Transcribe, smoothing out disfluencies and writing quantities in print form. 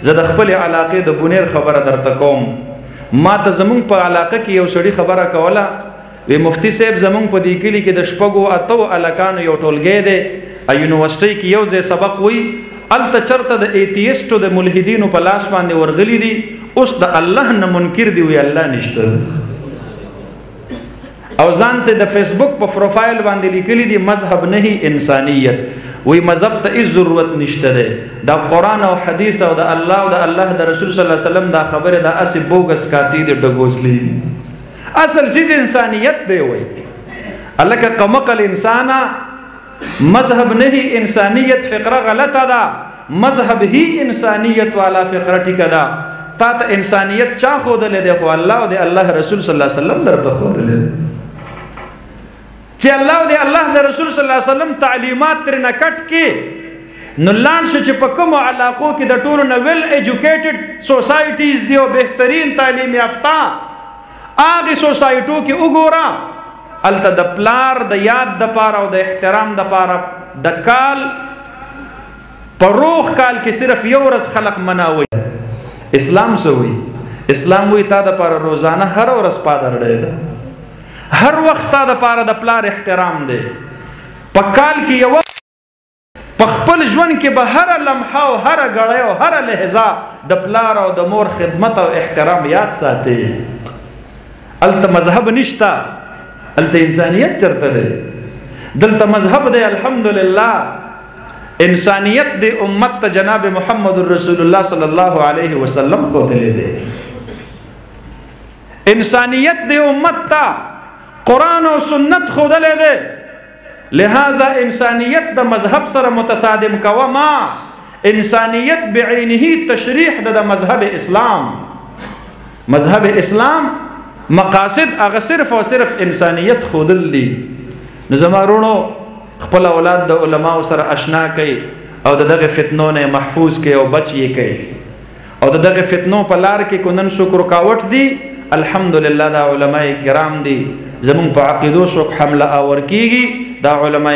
زه د خپل علاقې د بونیر خبره درته کوم. ما ته زمونږ په علاقه کې یو سړي خبره کوله، وی مفتی صاحب زمونږ په دې کلي کې د شپږو اتو الکانو یو ټولګی دی، یونیورسټۍ کې یو ځای سبق وی، هلته چرته د ایتیسټو د ملحدینو په لاس باندې ورغلي دي، اوس د الله نه منکر دی، وی الله نشته، او ځان ته د فیسبوک په پروفایل باندې لیکلي دي مذهب نه انسانیت. وی مذهب ته هیڅ ضرورت نشته دی، دا قرآن او حدیث او د الله او د الله د رسول صلی الله علیه وسلم دا خبره دا اسی بوګس کاتی دی ډګوسلی دی، اصل چیز انسانیت دی. وی الله که قمقل انسانا مذهب نہیں انسانیت فقرہ غلط دا، مذہب ہی انسانیت والا فقرہ ٹھیک دا. تا تا انسانیت چا خود لے دے خو اللہ و دے اللہ رسول صلی اللہ علیہ وسلم در تا خود لے دے، چی اللہ و دے اللہ در رسول صلی اللہ علیہ وسلم تعلیمات تر نکٹ کی نلان شو چی پکم و علاقوں کی دا ٹولو ویل ایجوکیٹڈ سوسائٹیز دیو بہترین تعلیم یافتہ آگی سوسائٹوں کی اگورا التا دا پلار دا یاد دا پارا و دا احترام دا پارا دا کال پر روح کال کی صرف یورس خلق مناوی. اسلام سوئی اسلام وی تا دا پارا روزانہ ہر ورس پادر دے دا، ہر وقت تا دا پارا دا پلار احترام دے، پکال کی یو پخپل جون کی با ہر لمحہ و ہر گڑے و ہر لحظہ دا پلار و دا مور خدمت و احترام یاد ساتے. التا مذہب نشتا، التا انسانیت چرتا دے، دلتا مذہب دے الحمدللہ انسانیت دے امت تا جناب محمد الرسول اللہ صلی اللہ علیہ وسلم خود لے دے. انسانیت دے امت تا قرآن و سنت خود لے دے، لہذا انسانیت دا مذہب سر متصادم کوا ما انسانیت بعینہی تشریح دا مذہب اسلام. مذہب اسلام مقاصد اگر صرف و صرف انسانیت خودل دی. نظمارونو خپل اولاد د علماء سره اشنا کړي او دغه فتنو نه محفوظ کړي او بچ یې کړي، او دغه فتنو په لار کې کو نن شکر کاوت دي الحمدلله دا علماء کرام دي زمون په عقیدو شوک حمله اور کیږي دا علماء